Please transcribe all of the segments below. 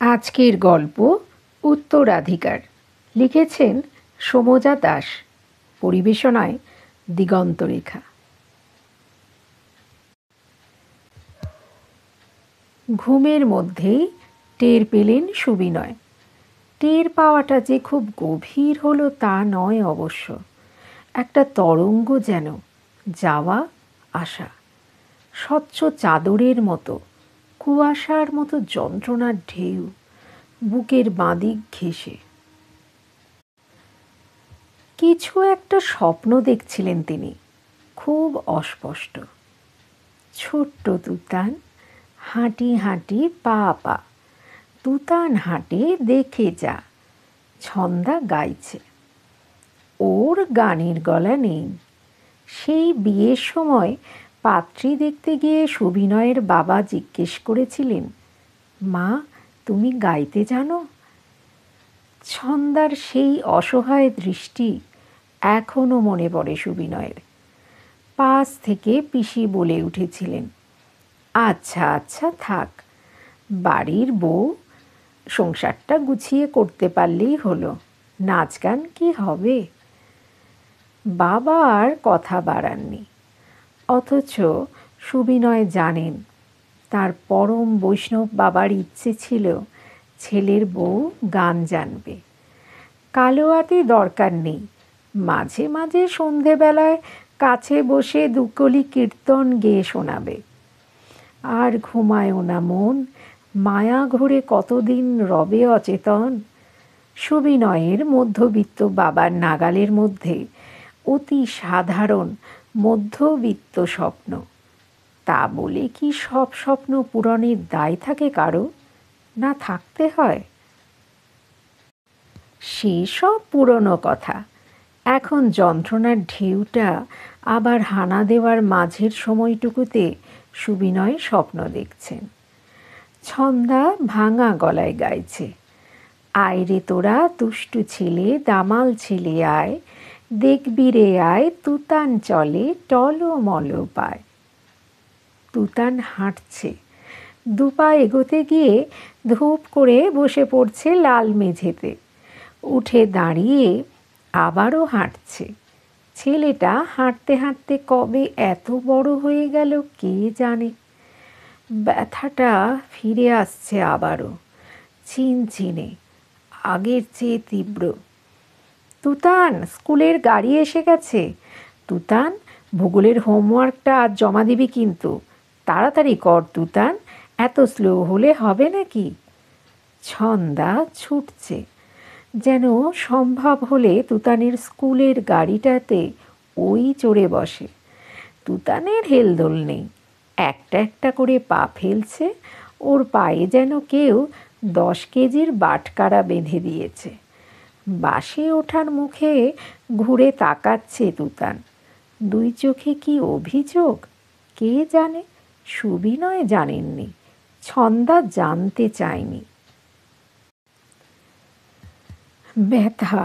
আজকের গল্প উত্তরাধিকার। লিখেছেন সমজা দাস। পরিবেশনায় দিগন্তরেখা। ঘুমের মধ্যেই টের পেলেন সুবিনয়। টের পাওয়াটা যে খুব গভীর হলো তা নয় অবশ্য। একটা তরঙ্গ যেন, যাওয়া আসা, স্বচ্ছ চাদরের মতো, কুয়াশার মতো যন্ত্রণার ঢেউ বুকের বাঁদিক ঘেঁষে। কিছু একটা স্বপ্ন দেখছিলেন তিনি, খুব অস্পষ্ট। ছোট্ট তুতান হাঁটি হাঁটি পা পা, তুতান হাঁটে দেখে যা, ছন্দা গাইছে। ওর গানের গলা নেই। সেই বিয়ের সময় পাত্রী দেখতে গিয়ে সুবিনয়ের বাবা জিজ্ঞেস করেছিলেন, মা তুমি গাইতে জানো? ছন্দার সেই অসহায় দৃষ্টি এখনো মনে পড়ে সুবিনয়ের। পাশ থেকে পিসি বলে উঠেছিলেন, আচ্ছা আচ্ছা থাক, বাড়ির বউ, সংসারটা গুছিয়ে করতে পারলেই হলো, নাচ গান কি হবে। বাবা আর কথা বাড়াননি। অথচ সুবিনয় জানেন তার পরম বৈষ্ণব বাবার ইচ্ছে ছিল ছেলের বউ গান জানবে। কালোয়াতি দরকার নেই, মাঝে মাঝে সন্ধেবেলায় কাছে বসে দুকলি কীর্তন গেয়ে শোনাবে। আর ঘুমায়ও না মন, মায়া ঘুরে কতদিন রবে অচেতন। সুবিনয়ের মধ্যবিত্ত বাবার নাগালের মধ্যে অতি সাধারণ মধ্যবিত্ত স্বপ্ন। তা বলে কি সব স্বপ্ন পূরণের দায় থাকে কারো? না থাকতে হয়? সেসব পুরনো কথা। এখন যন্ত্রণার ঢেউটা আবার হানা দেওয়ার মাঝের সময়টুকুতে সুবিনয় স্বপ্ন দেখছেন। ছন্দা ভাঙা গলায় গাইছে, আয় রে তোরা দুষ্টু ছেলে, দামাল ছেলে আয়, দেখবি রে আয় তুতান চলে টলমল পায়। তুতান হাঁটছে, দুপা এগোতে গিয়ে ধূপ করে বসে পড়ছে লাল মেঝেতে। উঠে দাঁড়িয়ে আবারও হাঁটছে। ছেলেটা হাঁটতে হাঁটতে কবে এত বড় হয়ে গেল কে জানে। ব্যথাটা ফিরে আসছে আবারও, চিনচিনে, আগের চেয়ে তীব্র। তুতান স্কুলের গাড়ি এসে গেছে, তুতান ভূগোলের হোমওয়ার্কটা আজ জমা দিবি কিন্তু, তাড়াতাড়ি কর তুতান, এত স্লো হলে হবে নাকি। ছন্দা ছুটছে, যেন সম্ভব হলে তুতানের স্কুলের গাড়িটাতে ওই চড়ে বসে। তুতানের হেলদোল নেই, একটা একটা করে পা ফেলছে, ওর পায়ে যেন কেউ 10 কেজির বাটকারা বেঁধে দিয়েছে। বাসে ওঠার মুখে ঘুরে তাকাচ্ছে তুতান। দুই চোখে কি অভিযোগ কে জানে। সুবিনয় জানেননি, ছন্দা জানতে চায়নি। ব্যথা,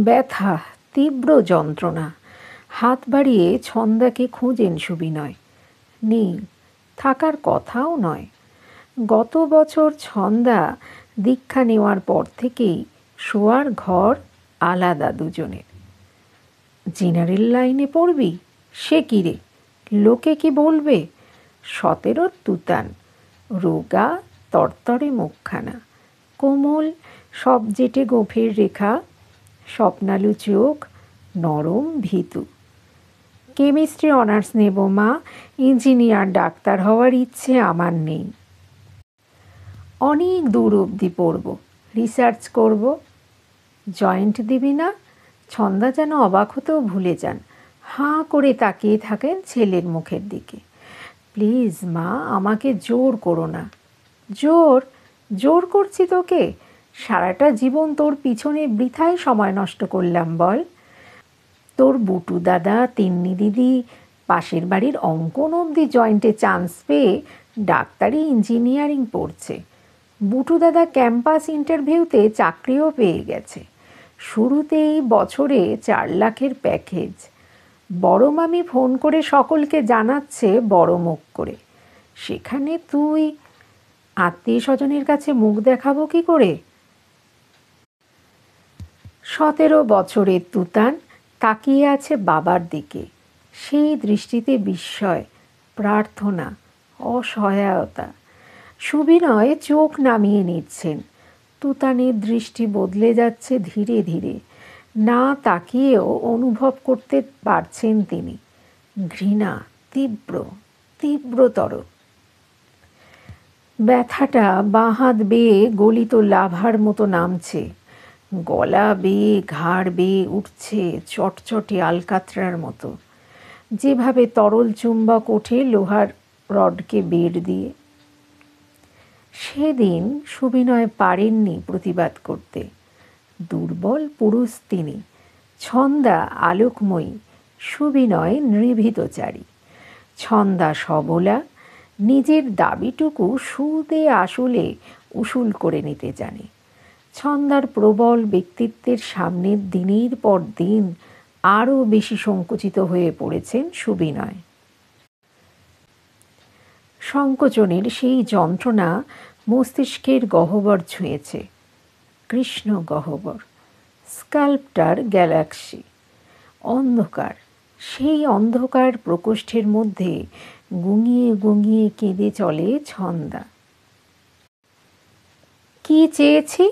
ব্যথা, তীব্র যন্ত্রণা। হাত বাড়িয়ে ছন্দাকে খুঁজেন সুবিনয়। নেই, থাকার কথাও নয়। গত বছর ছন্দা দীক্ষা নেওয়ার পর থেকেই শোয়ার ঘর আলাদা দুজনের। জেনারেল লাইনে পড়বি? সে কি রে, লোকে কি বলবে। 17 তুতান, রোগা তরতরে মুখখানা, কোমল সব জেটে গোফের রেখা, স্বপ্নালু চোখ, নরম ভীতু। কেমিস্ট্রি অনার্স নেব মা, ইঞ্জিনিয়ার ডাক্তার হওয়ার ইচ্ছে আমার নেই। অনেক দূর অবধি পড়ব, রিসার্চ করব। জয়েন্ট দিবি না? ছন্দা যেন অবাক হতেও ভুলে যান, হাঁ করে তাকিয়ে থাকেন ছেলের মুখের দিকে। প্লিজ মা, আমাকে জোর করো না। জোর? জোর করছি তোকে? সারাটা জীবন তোর পিছনে বৃথায় সময় নষ্ট করলাম বল। তোর বুটু দাদা, তিন্নি দিদি পাশের বাড়ির অঙ্কন অবধি জয়েন্টে চান্স পেয়ে ডাক্তারি ইঞ্জিনিয়ারিং পড়ছে। বুটু দাদা ক্যাম্পাস ইন্টারভিউতে চাকরিও পেয়ে গেছে। শুরুতেই বছরে 4 লাখের প্যাকেজ। বড় মামি ফোন করে সকলকে জানাচ্ছে বড় মুখ করে। সেখানে তুই। আত্মীয় স্বজনের কাছে মুখ দেখাবো কি করে? 17 বছরের তুতান তাকিয়ে আছে বাবার দিকে। সেই দৃষ্টিতে বিস্ময়, প্রার্থনা, অসহায়তা। সুবিনয় চোখ নামিয়ে নিচ্ছেন। তুতানের দৃষ্টি বদলে যাচ্ছে ধীরে ধীরে। না তাকিয়েও অনুভব করতে পারছেন তিনি। ঘৃণা তীব্র, তীব্রতর। ব্যথাটা বাঁ হাত বেয়ে গলিত লাভার মতো নামছে। গলা বেয়ে ঘাড় বেয়ে উঠছে চটচটে আলকাতরার মতো, যেভাবে তরল চুম্বক ওঠে লোহার রডকে বের দিয়ে। সেদিন সুবিনয় পারেননি প্রতিবাদ করতে। দুর্বল পুরুষ তিনি। ছন্দা আলোকময়ী, সুবিনয় নির্ভীতচারী। ছন্দা সবলা, নিজের দাবিটুকু সুদে আসলে উসুল করে নিতে জানে। ছন্দার প্রবল ব্যক্তিত্বের সামনে দিনের পর দিন আরও বেশি সংকুচিত হয়ে পড়েছেন সুবিনয়। সংকোচনের সেই যন্ত্রণা মস্তিষ্কের গহ্বর ছুঁয়েছে। কৃষ্ণ গহ্বর, স্কাল্পটার গ্যালাক্সি। অন্ধকার, সেই অন্ধকার প্রকোষ্ঠের মধ্যে গুঙিয়ে গুঙিয়ে কেঁদে চলে ছন্দা। কি চেয়েছি,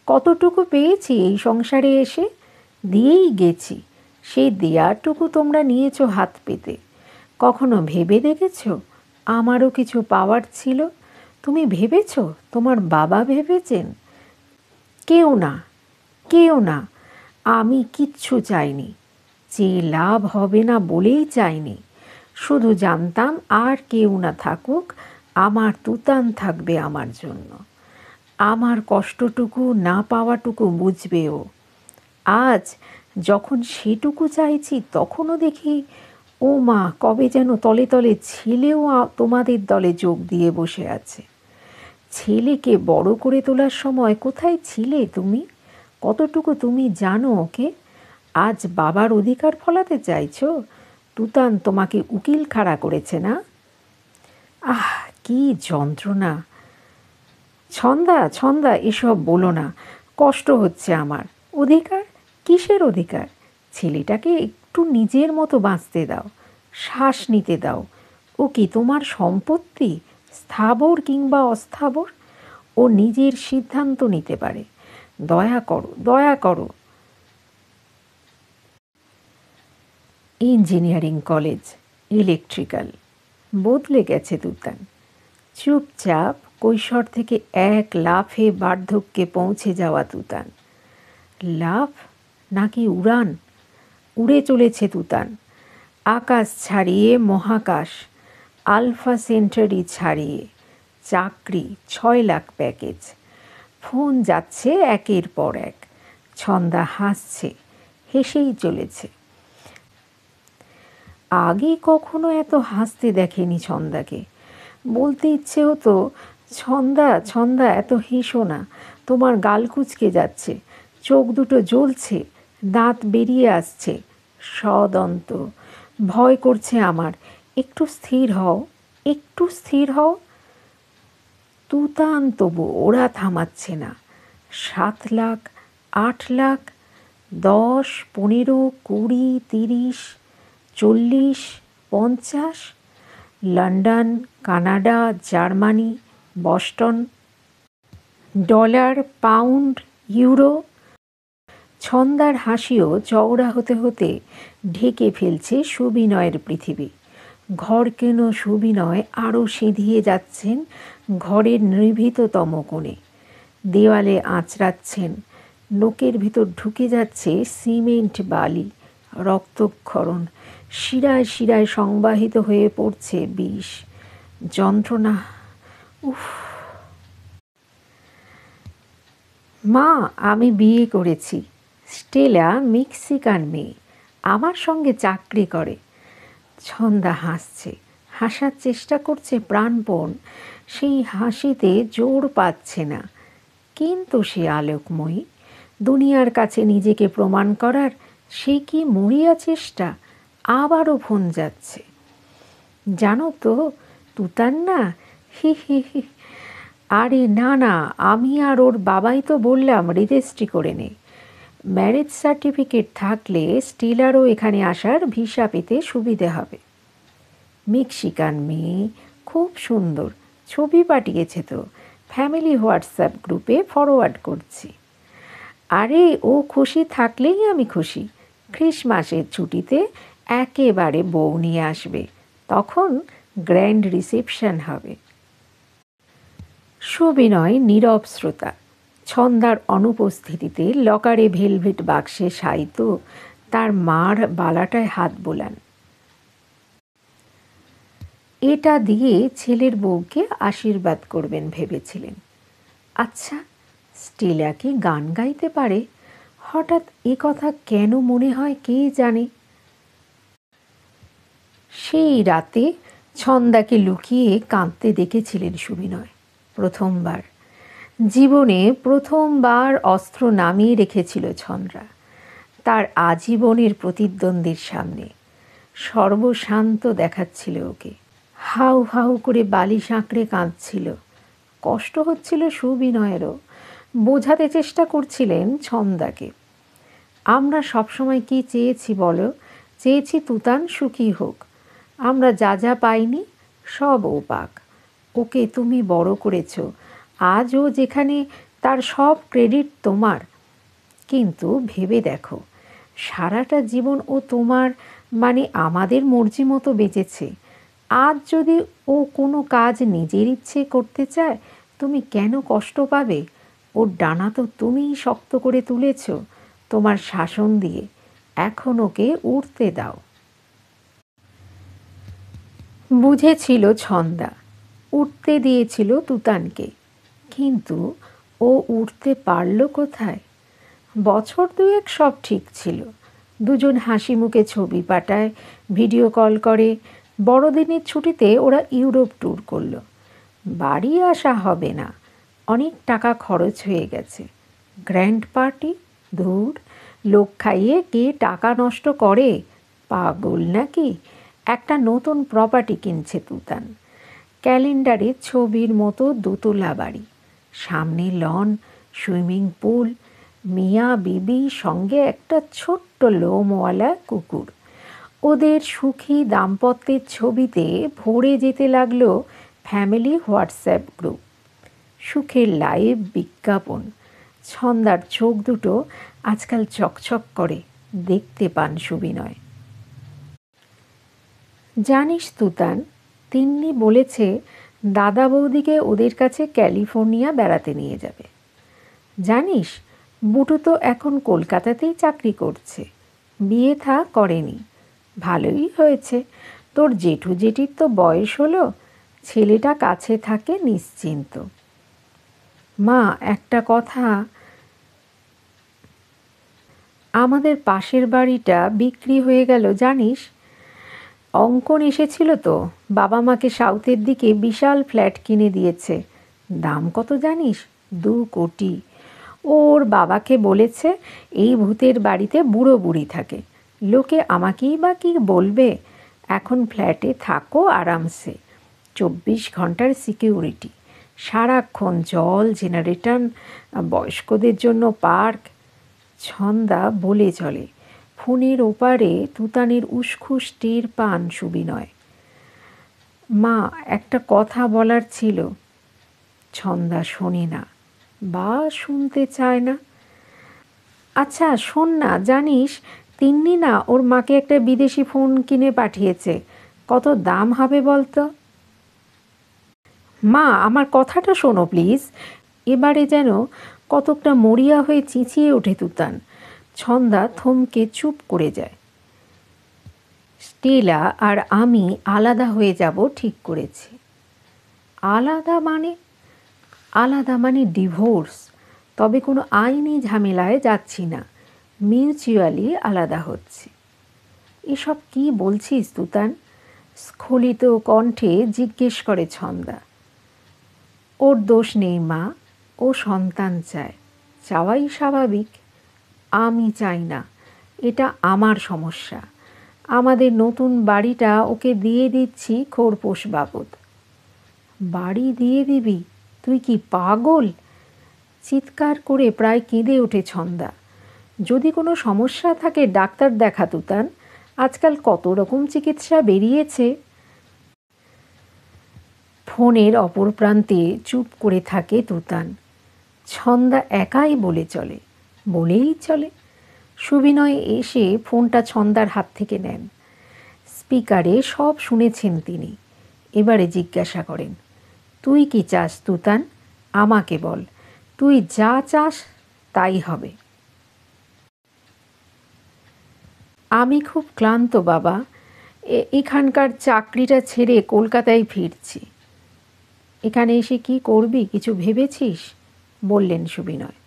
কতটুকু পেয়েছি এই সংসারে এসে? দিয়েই গেছি। সেই দেয়াটুকু তোমরা নিয়েছ হাত পেতে। কখনো ভেবে দেখেছ আমারও কিছু পাওয়ার ছিল? তুমি ভেবেছ? তোমার বাবা ভেবেছেন? কেউ না, কেউ না। আমি কিচ্ছু চাইনি। যে লাভ হবে না বলেই চাইনি। শুধু জানতাম আর কেউ না থাকুক, আমার তুতান থাকবে আমার জন্য। আমার কষ্টটুকু না পাওয়াটুকু বুঝবে ও। আজ যখন সেটুকু চাইছি তখনও দেখি ও মা কবে যেন তলে তলে ছেলেও তোমাদের দলে যোগ দিয়ে বসে আছে। ছেলেকে বড় করে তোলার সময় কোথায় ছিলে তুমি? কতটুকু তুমি জানো ওকে? আজ বাবার অধিকার ফলাতে চাইছো? তুতান তোমাকে উকিল খাড়া করেছে না? আহ, কি যন্ত্রণা! ছন্দা, ছন্দা, এসব বলো না। কষ্ট হচ্ছে আমার। অধিকার? কিসের অধিকার? ছেলেটাকে একটু নিজের মতো বাঁচতে দাও, শ্বাস নিতে দাও। ও কি তোমার সম্পত্তি, স্থাবর কিংবা অস্থাবর? ও নিজের সিদ্ধান্ত নিতে পারে। দয়া করো, দয়া করো। Engineering college, electrical. বদলে গেছে তুতান। চুপচাপ কৈশোর থেকে এক লাফে বার্ধক্যে পৌঁছে যাওয়া তুতান। লাফ নাকি উড়ান? উড়ে চলেছে তুতান। আকাশ ছাড়িয়ে মহাকাশ, আলফা সেন্টারি ছাড়িয়ে। চাকরি, 6 লাখ প্যাকেজ। ফোন যাচ্ছে একের পর এক। ছন্দা হাসছে, হেসেই চলেছে। আগে কখনো এত হাসতে দেখেনি ছন্দাকে। বলতে ইচ্ছে হতো, ছন্দা, ছন্দা, এত হেসো না। তোমার গাল কুঁচকে যাচ্ছে, চোখ দুটো জ্বলছে, দাঁত বেরিয়ে আসছে, সদন্ত। ভয় করছে আমার। একটু স্থির হও, একটু স্থির হও। তুতান তবু ওরা থামাচ্ছে না। 7 lakh, 8 lakh, 10, 15, 20, 30, 40, 50। London, Canada, Germany, Boston. Dollar, pound, euro. ছন্দার হাসিও চওড়া হতে হতে ঢেকে ফেলছে সুবিনয়ের পৃথিবী। ঘর কেন সুবিনয় আরও সিঁধিয়ে যাচ্ছেন ঘরের নিভৃততম কোণে। দেওয়ালে আঁচড়াচ্ছেন। লোকের ভিতর ঢুকে যাচ্ছে সিমেন্ট বালি, রক্তক্ষরণ। শিরায় শিরায় সংবাহিত হয়ে পড়ছে বিষ, যন্ত্রণা। উফ! মা, আমি বিয়ে করেছি। স্টেলা মেক্সিকান মেয়ে, আমার সঙ্গে চাকরি করে। ছন্দা হাসছে, হাসার চেষ্টা করছে প্রাণপণ। সেই হাসিতে জোর পাচ্ছে না। কিন্তু সে আলোকময়ী। দুনিয়ার কাছে নিজেকে প্রমাণ করার সে কি মরিয়া চেষ্টা। আবারও ফোন যাচ্ছে। জানো তো তুতান না, হি হি হি, আরে না না, আমি আর ওর বাবাই তো বললাম রেজিস্ট্রি করে নে। ম্যারেজ সার্টিফিকেট থাকলে স্টিলারও এখানে আসার ভিসা পেতে সুবিধে হবে। মেক্সিকান মেয়ে, খুব সুন্দর, ছবি পাঠিয়েছে তো, ফ্যামিলি হোয়াটসঅ্যাপ গ্রুপে ফরওয়ার্ড করছি। আরে ও খুশি থাকলেই আমি খুশি। ক্রিসমাসের ছুটিতে একেবারে বউ নিয়ে আসবে, তখন গ্র্যান্ড রিসেপশন হবে। সুবিনয় নীরব শ্রোতা। ছন্দার অনুপস্থিতিতে লকারে ভেলভেট বাক্সে শায়িত তার মার বালাটায় হাত বোলান। এটা দিয়ে ছেলের বউকে আশীর্বাদ করবেন ভেবেছিলেন। আচ্ছা, স্টেলা কি গান গাইতে পারে? হঠাৎ এ কথা কেন মনে হয় কে জানে। সেই রাতে ছন্দাকে লুকিয়ে কাঁদতে দেখেছিলেন সুবিনয়। প্রথমবার জীবনে প্রথমবার অস্ত্র নামিয়ে রেখেছিল ছন্দ্রা তার আজীবনের প্রতিদ্বন্দ্বীর সামনে। সর্বশান্ত দেখাচ্ছিল ওকে, হাউ হাউ করে বালিশ আঁকড়ে কাঁদছিল। কষ্ট হচ্ছিল সুবিনয়েরও। বোঝাতে চেষ্টা করছিলেন ছন্দাকে, আমরা সবসময় কি চেয়েছি বলো? চেয়েছি তুতান সুখী হোক। আমরা যা যা পাইনি সব ও পাক। ওকে তুমি বড় করেছ, আজ ও যেখানে, তার সব ক্রেডিট তোমার। কিন্তু ভেবে দেখো, সারাটা জীবন ও তোমার মানে আমাদের মর্জি মতো বেঁচেছে। আজ যদি ও কোনো কাজ নিজের ইচ্ছে করতে চায়, তুমি কেন কষ্ট পাবে? ওর ডানা তো তুমিই শক্ত করে তুলেছ তোমার শাসন দিয়ে। এখন ওকে উড়তে দাও। বুঝেছিল ছন্দা, উঠতে দিয়েছিল তুতানকে, কিন্তু ও উঠতে পারল কোথায়? বছর দুয়েক সব ঠিক ছিল। দুজন হাসি মুখে ছবি পাঠায়, ভিডিও কল করে। বড়দিনের ছুটিতে ওরা ইউরোপ ট্যুর করলো। বাড়ি আসা হবে না, অনেক টাকা খরচ হয়ে গেছে। Grand party? ধুর, লোক খাইয়ে কে টাকা নষ্ট করে? পাগল নাকি? একটা নতুন প্রপার্টি কিনছে তুতান। ক্যালেন্ডারে ছবির মতো দোতলা বাড়ি, সামনে লন, সুইমিং পুল, মিয়া বিবি, সঙ্গে একটা ছোট্ট লোমওয়ালা কুকুর। ওদের সুখী দাম্পত্যের ছবিতে ভরে যেতে লাগলো ফ্যামিলি হোয়াটসঅ্যাপ গ্রুপ। সুখের লাইভ বিজ্ঞাপন। ছন্দার চোখ দুটো আজকাল চকচক করে, দেখতে পান সুবিনয়। জানিস তুতান, তিন্নি বলেছে দাদা বৌদিকে ওদের কাছে ক্যালিফোর্নিয়া বেড়াতে নিয়ে যাবে। জানিস, বুটু তো এখন কলকাতাতেই চাকরি করছে, বিয়ে থা করেনি। ভালোই হয়েছে, তোর জেঠু জেঠির তো বয়স হলো, ছেলেটা কাছে থাকে নিশ্চিন্ত। মা, একটা কথা, আমাদের পাশের বাড়িটা বিক্রি হয়ে গেল জানিস। অঙ্কন এসেছিল তো, বাবা মাকে সাউথের দিকে বিশাল ফ্ল্যাট কিনে দিয়েছে। দাম কত জানিস? 2 কোটি। ওর বাবাকে বলেছে এই ভূতের বাড়িতে বুড়ো বুড়ি থাকে, লোকে আমাকেই বা কী বলবে। এখন ফ্ল্যাটে থাকো আরামসে, 24 ঘন্টার সিকিউরিটি, সারাক্ষণ জল, জেনারেটর, বয়স্কদের জন্য পার্ক। ছন্দা বলে চলে। ফোনের ওপারে তুতানের উসখুস টের পান সুবিনয়। মা, একটা কথা বলার ছিল। ছন্দা শোনে না বা শুনতে চায় না। আচ্ছা শোন না, জানিস তিন্নি না ওর মাকে একটা বিদেশি ফোন কিনে পাঠিয়েছে। কত দাম হবে বলতো? মা, আমার কথাটা শোনো প্লিজ। এবারে যেন কতকটা মরিয়া হয়ে চেঁচিয়ে ওঠে তুতান। ছন্দা থমকে চুপ করে যায়। স্টেলা আর আমি আলাদা হয়ে যাব ঠিক করেছি। আলাদা মানে? আলাদা মানে ডিভোর্স। তবে কোনো আইনি ঝামেলায় যাচ্ছি না, মিউচুয়ালি আলাদা হচ্ছি। এসব কি বলছিস তুতান? স্খলিত কণ্ঠে জিজ্ঞেস করে ছন্দা। ওর দোষ নেই মা, ও সন্তান চায়, চাওয়াই স্বাভাবিক। আমি চাই না, এটা আমার সমস্যা। আমাদের নতুন বাড়িটা ওকে দিয়ে দিচ্ছি খোরপোশ বাবদ। বাড়ি দিয়ে দিবি? তুই কি পাগল? চিৎকার করে প্রায় কেঁদে ওঠে ছন্দা। যদি কোনো সমস্যা থাকে ডাক্তার দেখা তুতান, আজকাল কত রকম চিকিৎসা বেরিয়েছে। ফোনের অপর প্রান্তে চুপ করে থাকে তুতান। ছন্দা একাই বলেই চলে। সুবিনয় এসে ফোনটা ছন্দার হাত থেকে নেন। স্পিকারে সব শুনেছেন তিনি। এবারে জিজ্ঞাসা করেন, তুই কি চাস তুতান? আমাকে বল, তুই যা চাস তাই হবে। আমি খুব ক্লান্ত বাবা, এখানকার চাকরিটা ছেড়ে কলকাতায় ফিরছি। এখানে এসে কি করবি, কিছু ভেবেছিস? বললেন সুবিনয়।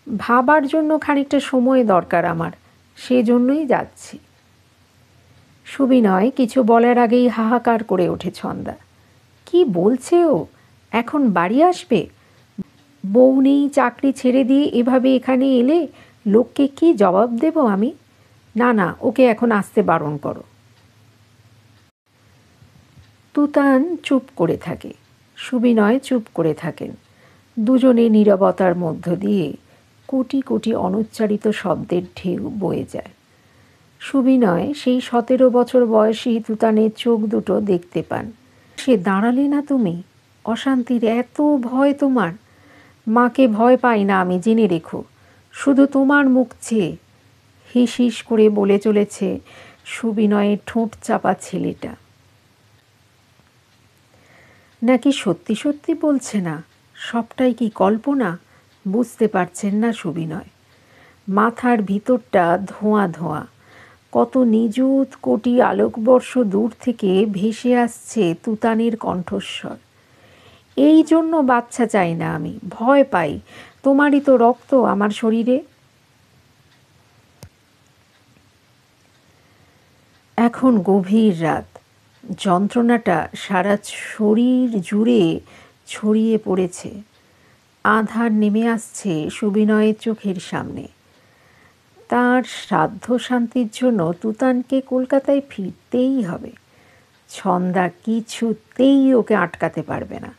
ভাবার জন্য খানিকটা সময় দরকার আমার, সেজন্যই যাচ্ছি। সুবিনয় কিছু বলার আগেই হাহাকার করে ওঠে ছন্দা। কি বলছে ও? এখন বাড়ি আসবে? বউ নেই, চাকরি ছেড়ে দিয়ে এভাবে এখানে এলে লোককে কি জবাব দেব আমি? না, ওকে এখন আসতে বারণ করো। তুতান চুপ করে থাকে, সুবিনয় চুপ করে থাকেন। দুজনে নীরবতার মধ্য দিয়ে কোটি কোটি অনুচ্চারিত শব্দের ঢেউ বয়ে যায়। সুবিনয় সেই 17 বছর বয়সী তুতানের চোখ দুটো দেখতে পান। সে দাঁড়ালে না তুমি? অশান্তির এত ভয় তোমার? মাকে ভয় পাই না আমি, জেনে রেখো। শুধু তোমার মুখ চেয়ে, হিস হিস করে বলে চলেছে সুবিনয়ের ঠোঁট চাপা ছেলেটা। নাকি সত্যি সত্যি বলছে না? সবটাই কি কল্পনা? বুঝতে পারছেন না সুবিনয়। মাথার ভিতরটা ধোঁয়া ধোঁয়া। কত নিযুত কোটি আলোকবর্ষ দূর থেকে ভেসে আসছে তুতানের কণ্ঠস্বর। এই জন্য বাচ্চা চাই না আমি, ভয় পাই। তোমারই তো রক্ত আমার শরীরে। এখন গভীর রাত। যন্ত্রণাটা সারা শরীর জুড়ে ছড়িয়ে পড়েছে। আঁধার নেমে আসছে সুবিনয়ের চোখের সামনে। তার শ্রাদ্ধ শান্তির জন্য তুতানকে কলকাতায় ফিরতেই হবে। ছন্দা কিছুতেই ওকে আটকাতে পারবে না।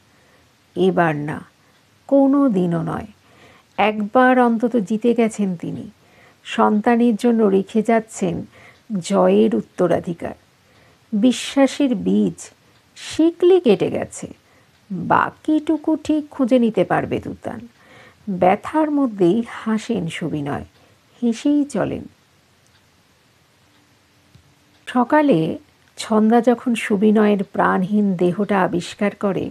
এবার না, কোনো দিনও নয়। একবার অন্তত জিতে গেছেন তিনি। সন্তানের জন্য রেখে যাচ্ছেন জয়ের উত্তরাধিকার। বিশ্বাসের বীজ শিকলি কেটে গেছে, বাকিটুকু ঠিক খুঁজে নিতে পারবে তুতান। ব্যথার মধ্যেই হাসেন সুবিনয়, হেসেই চলেন। সকালে ছন্দা যখন সুবিনয়ের প্রাণহীন দেহটা আবিষ্কার করে,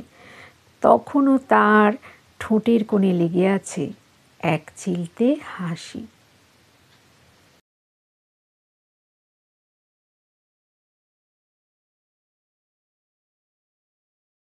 তখনও তার ঠোঁটের কোণে লেগে আছে এক চিলতে হাসি।